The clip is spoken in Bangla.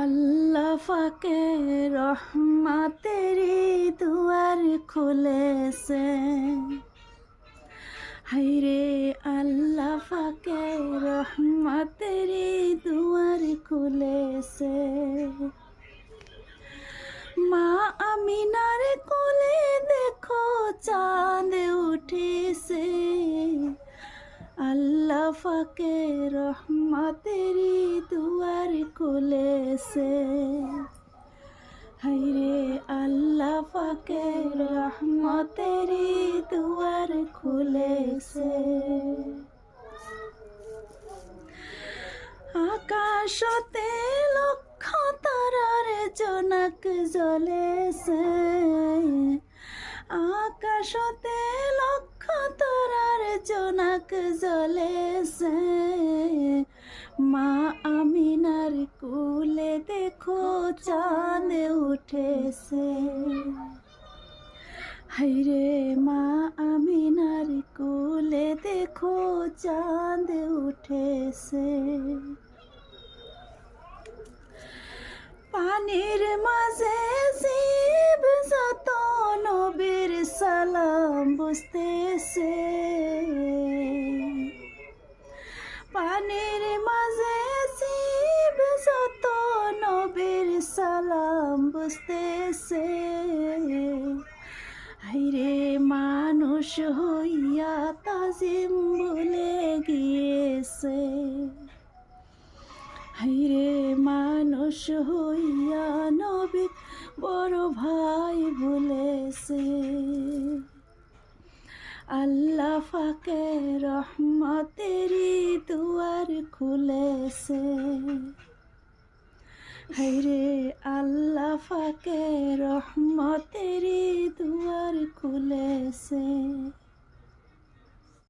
আল্লাহ ফাকে রহমতেরি দুয়ার খুলেছে। হায়রে আল্লাহ ফাকে রহমতেরি দুয়ার খুলেছে। মা আমিনার কোলে দেখো চাঁদ উঠেছে। আল্লাহ ফাকে রহমতেরি দুয়ার খুলেছে। হায়রে আল্লাহ ফাকে রহমতেরি দুয়ার খুলেছে। আকাশতে লক্ষ তারার জনক জ্বলেছে। আকাশতে লক্ষ তারার জনক জ্বলেছে। মা আমিনার কোলে দেখো চাঁদ উঠেছে। হায়রে মা আমিনার কোলে দেখো চাঁদ উঠেছে। পানির মাঝে জীব যত নবীর সালাম বুঝতেছে। পানির মাঝে জীব যত নবীর সালাম বুঝতেছে। হায়রে মানুষ হইয়া তাজিম ভুলে গিয়েছে। হায়রে মানুষ হইয়া নবী বড় ভাই ভুলেছে। আল্লাহ ফাকে রহমতেরি দুয়ার খুলেছে। হায়রে আল্লাহ ফাকে রহমতেরি দুয়ার খুলেছে।